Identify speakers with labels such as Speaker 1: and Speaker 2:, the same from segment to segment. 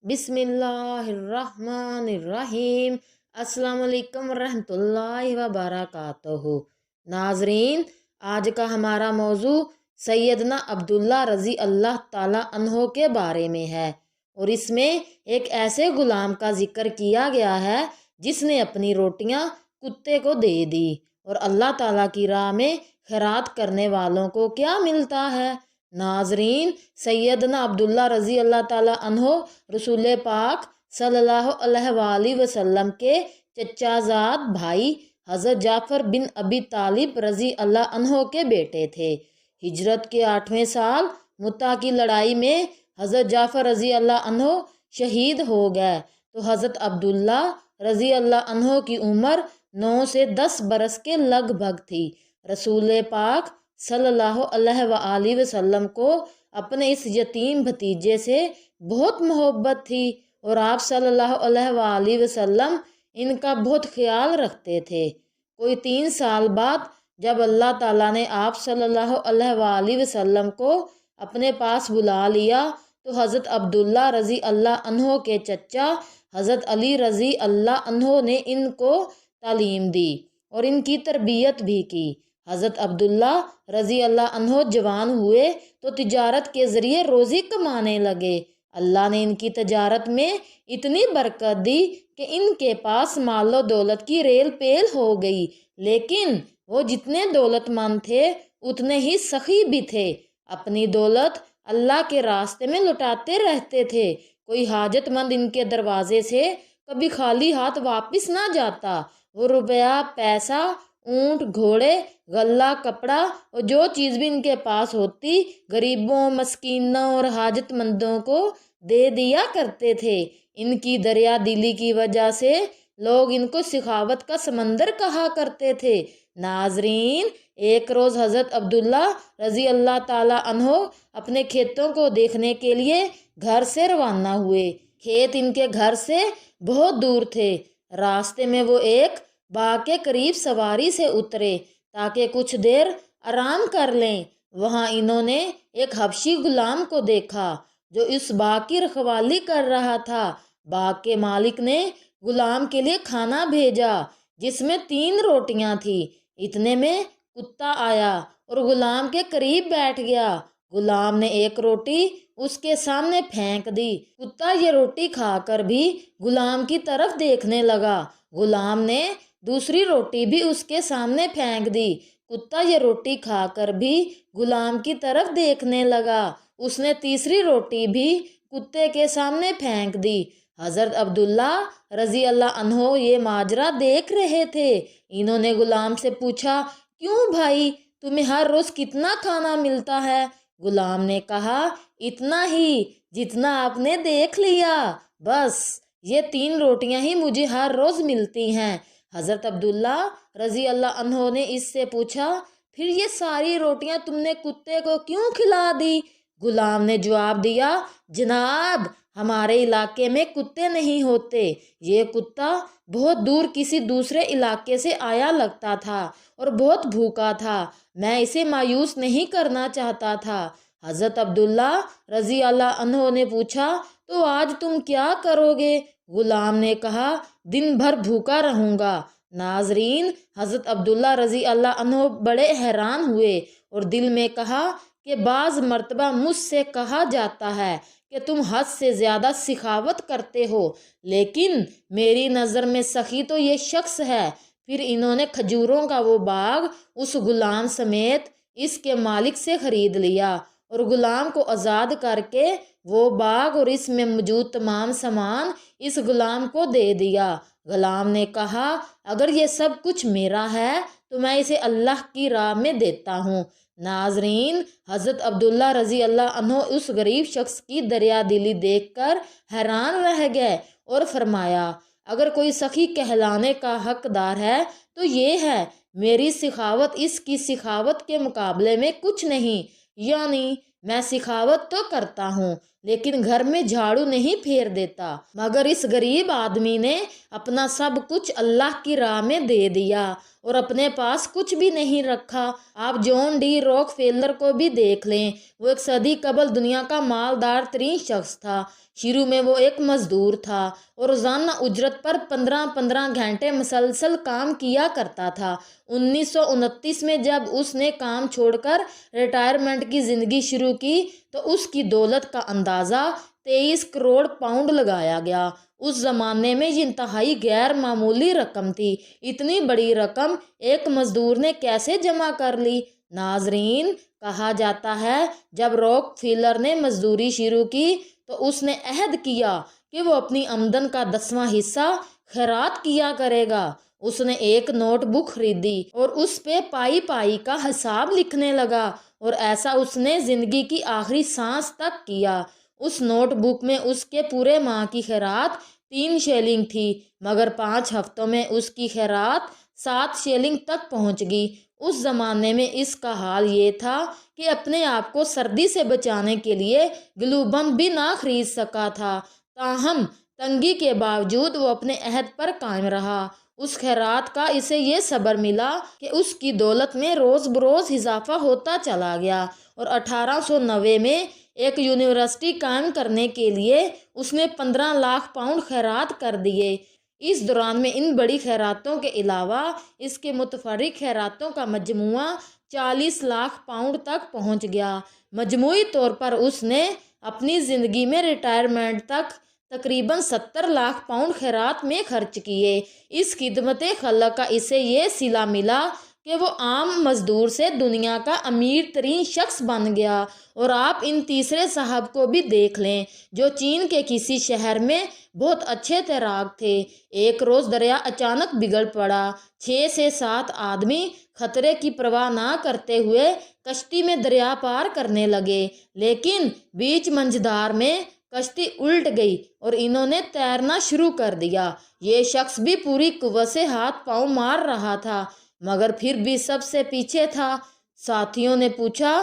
Speaker 1: بسم اللہ الرحمن الرحیم۔ السلام علیکم ورحمۃ اللہ وبرکاتہ۔ ناظرین، آج کا ہمارا موضوع سیدنا عبداللہ رضی اللہ تعالیٰ عنہ کے بارے میں ہے، اور اس میں ایک ایسے غلام کا ذکر کیا گیا ہے جس نے اپنی روٹیاں کتے کو دے دی۔ اور اللہ تعالیٰ کی راہ میں خیرات کرنے والوں کو کیا ملتا ہے؟ ناظرین، سیدنا عبداللہ رضی اللہ تعالیٰ عنہ رسول پاک صلی اللہ علیہ وآلہ وسلم کے چچا زاد بھائی حضرت جعفر بن ابی طالب رضی اللہ عنہ کے بیٹے تھے۔ ہجرت کے 8ویں سال مؤتہ کی لڑائی میں حضرت جعفر رضی اللہ عنہ شہید ہو گئے تو حضرت عبداللہ رضی اللہ عنہ کی عمر 9 سے 10 برس کے لگ بھگ تھی۔ رسول پاک صلی اللہ علیہ وآلہ وسلم کو اپنے اس یتیم بھتیجے سے بہت محبت تھی، اور آپ صلی اللہ علیہ وآلہ وسلم ان کا بہت خیال رکھتے تھے۔ کوئی 3 سال بعد جب اللہ تعالیٰ نے آپ صلی اللہ علیہ وآلہ وسلم کو اپنے پاس بلا لیا تو حضرت عبداللہ رضی اللہ عنہ کے چچا حضرت علی رضی اللہ عنہ نے ان کو تعلیم دی اور ان کی تربیت بھی کی۔ حضرت عبداللہ رضی اللہ عنہ جوان ہوئے تو تجارت کے ذریعے روزی کمانے لگے۔ اللہ نے ان کی تجارت میں اتنی برکت دی کہ ان کے پاس مال و دولت کی ریل پیل ہو گئی، لیکن وہ جتنے دولت مند تھے اتنے ہی سخی بھی تھے۔ اپنی دولت اللہ کے راستے میں لٹاتے رہتے تھے۔ کوئی حاجت مند ان کے دروازے سے کبھی خالی ہاتھ واپس نہ جاتا۔ وہ روپیہ، پیسہ، اونٹ، گھوڑے، غلہ، کپڑا اور جو چیز بھی ان کے پاس ہوتی غریبوں، مسکینوں اور حاجت مندوں کو دے دیا کرتے تھے۔ ان کی دریا دلی کی وجہ سے لوگ ان کو سخاوت کا سمندر کہا کرتے تھے۔ ناظرین، ایک روز حضرت عبداللہ رضی اللہ تعالیٰ عنہ اپنے کھیتوں کو دیکھنے کے لیے گھر سے روانہ ہوئے۔ کھیت ان کے گھر سے بہت دور تھے۔ راستے میں وہ ایک باغ کے قریب سواری سے اترے تاکہ کچھ دیر آرام کر لیں۔ وہاں انہوں نے ایک حبشی غلام کو دیکھا جو اس باغ کی رکھوالی کر رہا تھا۔ باغ کے مالک نے غلام کے لیے کھانا بھیجا جس میں 3 روٹیاں تھیں۔ اتنے میں کتا آیا اور غلام کے قریب بیٹھ گیا۔ غلام نے ایک روٹی اس کے سامنے پھینک دی۔ کتا یہ روٹی کھا کر بھی غلام کی طرف دیکھنے لگا۔ غلام نے دوسری روٹی بھی اس کے سامنے پھینک دی۔ کتا یہ روٹی کھا کر بھی غلام کی طرف دیکھنے لگا۔ اس نے تیسری روٹی بھی کتے کے سامنے پھینک دی۔ حضرت عبداللہ رضی اللہ عنہ یہ ماجرا دیکھ رہے تھے۔ انہوں نے غلام سے پوچھا، کیوں بھائی، تمہیں ہر روز کتنا کھانا ملتا ہے؟ غلام نے کہا، اتنا ہی جتنا آپ نے دیکھ لیا، بس یہ 3 روٹیاں ہی مجھے ہر روز ملتی ہیں۔ حضرت عبداللہ رضی اللہ عنہ نے اس سے پوچھا، پھر یہ ساری روٹیاں تم نے کتے کو کیوں کھلا دی؟ غلام نے جواب دیا، جناب، ہمارے علاقے میں کتے نہیں ہوتے۔ یہ کتا بہت دور کسی دوسرے علاقے سے آیا لگتا تھا اور بہت بھوکا تھا۔ میں اسے مایوس نہیں کرنا چاہتا تھا۔ حضرت عبداللہ رضی اللہ عنہ نے پوچھا، تو آج تم کیا کرو گے؟ غلام نے کہا، دن بھر بھوکا رہوں گا۔ ناظرین، حضرت عبداللہ رضی اللہ عنہ بڑے حیران ہوئے اور دل میں کہا کہ بعض مرتبہ مجھ سے کہا جاتا ہے کہ تم حد سے زیادہ سخاوت کرتے ہو، لیکن میری نظر میں سخی تو یہ شخص ہے۔ پھر انہوں نے کھجوروں کا وہ باغ اس غلام سمیت اس کے مالک سے خرید لیا اور غلام کو آزاد کر کے وہ باغ اور اس میں موجود تمام سامان اس غلام کو دے دیا۔ غلام نے کہا، اگر یہ سب کچھ میرا ہے تو میں اسے اللہ کی راہ میں دیتا ہوں۔ ناظرین، حضرت عبداللہ رضی اللہ عنہ اس غریب شخص کی دریا دلی دیکھ کر حیران رہ گئے اور فرمایا، اگر کوئی سخی کہلانے کا حقدار ہے تو یہ ہے۔ میری سخاوت اس کی سخاوت کے مقابلے میں کچھ نہیں، یعنی میں سخاوت تو کرتا ہوں لیکن گھر میں جھاڑو نہیں پھیر دیتا۔ مگر اس غریب آدمی نے اپنا سب کچھ اللہ کی راہ میں دے دیا اور اپنے پاس کچھ بھی نہیں رکھا۔ آپ جان ڈی راک فیلر کو بھی دیکھ لیں، وہ ایک صدی قبل دنیا کا مالدار ترین شخص تھا۔ شروع میں وہ ایک مزدور تھا اور روزانہ اجرت پر 15 گھنٹے مسلسل کام کیا کرتا تھا۔ 1929 میں جب اس نے کام چھوڑ کر ریٹائرمنٹ کی زندگی شروع کی تو اس کی دولت کا اندازہ 23 کروڑ پاؤنڈ لگایا گیا۔ اس زمانے میں یہ انتہائی غیر معمولی رقم تھی۔ اتنی بڑی رقم ایک مزدور نے کیسے جمع کر لی؟ ناظرین، کہا جاتا ہے جب راک فیلر نے مزدوری شروع کی تو اس نے عہد کیا کہ وہ اپنی آمدن کا 10واں حصہ خیرات کیا کرے گا۔ اس نے ایک نوٹ بک خریدی اور اس پہ پائی پائی کا حساب لکھنے لگا، اور ایسا اس نے زندگی کی آخری سانس تک کیا۔ اس نوٹ بک میں اس کے پورے ماہ کی خیرات 3 شیلنگ تھی، مگر 5 ہفتوں میں اس کی خیرات 7 شیلنگ تک پہنچ گئی۔ اس زمانے میں اس کا حال یہ تھا کہ اپنے آپ کو سردی سے بچانے کے لیے گلو بم بھی نہ خرید سکا تھا، تاہم تنگی کے باوجود وہ اپنے عہد پر قائم رہا۔ اس خیرات کا اسے یہ صبر ملا کہ اس کی دولت میں روز بروز اضافہ ہوتا چلا گیا، اور 1890 میں ایک یونیورسٹی قائم کرنے کے لیے اس نے 15 لاکھ پاؤنڈ خیرات کر دیے۔ اس دوران میں ان بڑی خیراتوں کے علاوہ اس کے متفرق خیراتوں کا مجموعہ 40 لاکھ پاؤنڈ تک پہنچ گیا۔ مجموعی طور پر اس نے اپنی زندگی میں ریٹائرمنٹ تک تقریباً 70 لاکھ پاؤنڈ خیرات میں خرچ کیے۔ اس خدمت خلق کا اسے یہ صلہ ملا کہ وہ عام مزدور سے دنیا کا امیر ترین شخص بن گیا۔ اور آپ ان تیسرے صاحب کو بھی دیکھ لیں جو چین کے کسی شہر میں بہت اچھے تیراک تھے۔ ایک روز دریا اچانک بگڑ پڑا۔ 6 سے 7 آدمی خطرے کی پرواہ نہ کرتے ہوئے کشتی میں دریا پار کرنے لگے، لیکن بیچ منجھدار میں کشتی الٹ گئی اور انہوں نے تیرنا شروع کر دیا۔ یہ شخص بھی پوری قوت سے ہاتھ پاؤں مار رہا تھا، مگر پھر بھی سب سے پیچھے تھا۔ ساتھیوں نے پوچھا،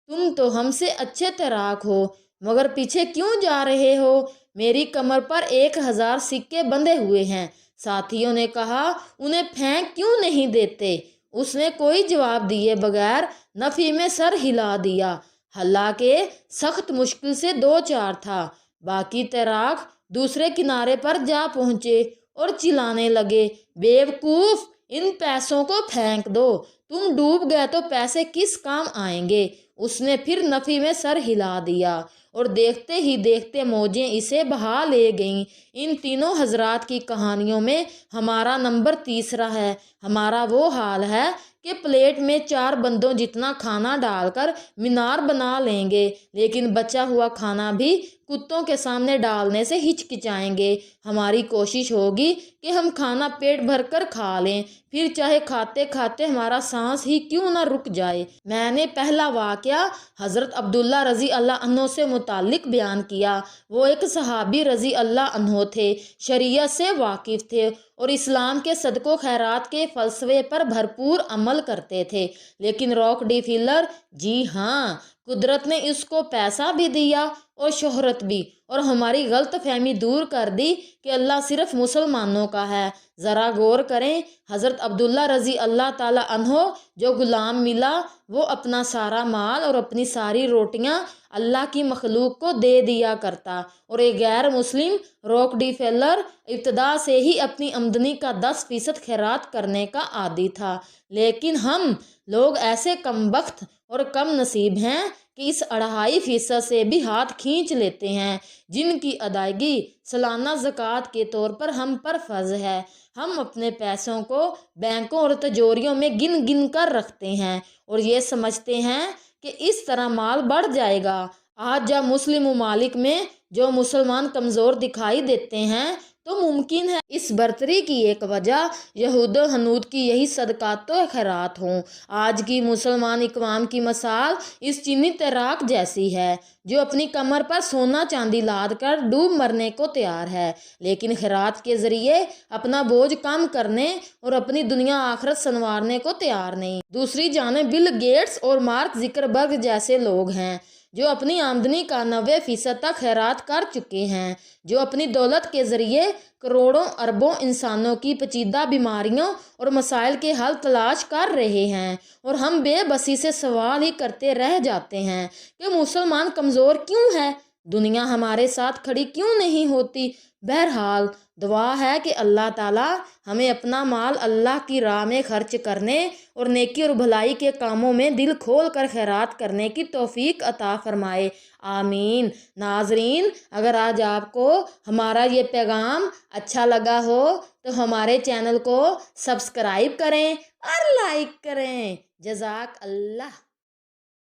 Speaker 1: تم تو ہم سے اچھے تیراک ہو، مگر پیچھے کیوں جا رہے ہو؟ میری کمر پر 1000 سکے بندھے ہوئے ہیں۔ ساتھیوں نے کہا، انہیں پھینک کیوں نہیں دیتے؟ اس نے کوئی جواب دیے بغیر نفی میں سر ہلا دیا، حالانکہ سخت مشکل سے 2-4 تھا۔ باقی تیراک دوسرے کنارے پر جا پہنچے اور چلانے لگے، بیوقوف، ان پیسوں کو پھینک دو، تم ڈوب گئے تو پیسے کس کام آئیں گے؟ اس نے پھر نفی میں سر ہلا دیا اور دیکھتے ہی دیکھتے موجیں اسے بہا لے گئیں۔ ان تینوں حضرات کی کہانیوں میں ہمارا نمبر تیسرا ہے۔ ہمارا وہ حال ہے کہ پلیٹ میں 4 بندوں جتنا کھانا ڈال کر مینار بنا لیں گے، لیکن بچا ہوا کھانا بھی کتوں کے سامنے ڈالنے سے ہچکچائیں گے۔ ہماری کوشش ہوگی کہ ہم کھانا پیٹ بھر کر کھا لیں، پھر چاہے کھاتے کھاتے ہمارا سانس ہی کیوں نہ رک جائے۔ میں نے پہلا واقعہ حضرت عبداللہ رضی اللہ عنہ سے متعلق بیان کیا۔ وہ ایک صحابی رضی اللہ عنہ تھے، شریعت سے واقف تھے اور اسلام کے صدقہ و خیرات کے فلسفے پر بھرپور عمل کرتے تھے، لیکن راک ڈی فیلر، جی ہاں، قدرت نے اس کو پیسہ بھی دیا اور شہرت بھی، اور ہماری غلط فہمی دور کر دی کہ اللہ صرف مسلمانوں کا ہے۔ ذرا غور کریں، حضرت عبداللہ رضی اللہ تعالی عنہ جو غلام ملا، وہ اپنا سارا مال اور اپنی ساری روٹیاں اللہ کی مخلوق کو دے دیا کرتا، اور ایک غیر مسلم راک ڈی فیلر ابتدا سے ہی اپنی آمدنی کا 10% خیرات کرنے کا عادی تھا۔ لیکن ہم لوگ ایسے کم بخت اور کم نصیب ہیں کہ اس 2.5% سے بھی ہاتھ کھینچ لیتے ہیں، جن کی ادائیگی سالانہ زکوٰۃ کے طور پر ہم پر فرض ہے۔ ہم اپنے پیسوں کو بینکوں اور تجوریوں میں گن گن کر رکھتے ہیں اور یہ سمجھتے ہیں کہ اس طرح مال بڑھ جائے گا۔ آج جب مسلم ممالک میں جو مسلمان کمزور دکھائی دیتے ہیں تو ممکن ہے اس برتری کی ایک وجہ یہود و ہنود کی یہی صدقات و خیرات ہوں۔ آج کی مسلمان اقوام کی مثال اس چینی تیراک جیسی ہے جو اپنی کمر پر سونا چاندی لاد کر ڈوب مرنے کو تیار ہے، لیکن خیرات کے ذریعے اپنا بوجھ کم کرنے اور اپنی دنیا آخرت سنوارنے کو تیار نہیں۔ دوسری جانب بل گیٹس اور مارک زکربرگ جیسے لوگ ہیں جو اپنی آمدنی کا 90% تک خیرات کر چکے ہیں، جو اپنی دولت کے ذریعے کروڑوں اربوں انسانوں کی پیچیدہ بیماریوں اور مسائل کے حل تلاش کر رہے ہیں، اور ہم بے بسی سے سوال ہی کرتے رہ جاتے ہیں کہ مسلمان کمزور کیوں ہے، دنیا ہمارے ساتھ کھڑی کیوں نہیں ہوتی۔ بہرحال دعا ہے کہ اللہ تعالی ہمیں اپنا مال اللہ کی راہ میں خرچ کرنے اور نیکی اور بھلائی کے کاموں میں دل کھول کر خیرات کرنے کی توفیق عطا فرمائے، آمین۔ ناظرین، اگر آج آپ کو ہمارا یہ پیغام اچھا لگا ہو تو ہمارے چینل کو سبسکرائب کریں اور لائک کریں۔ جزاک اللہ۔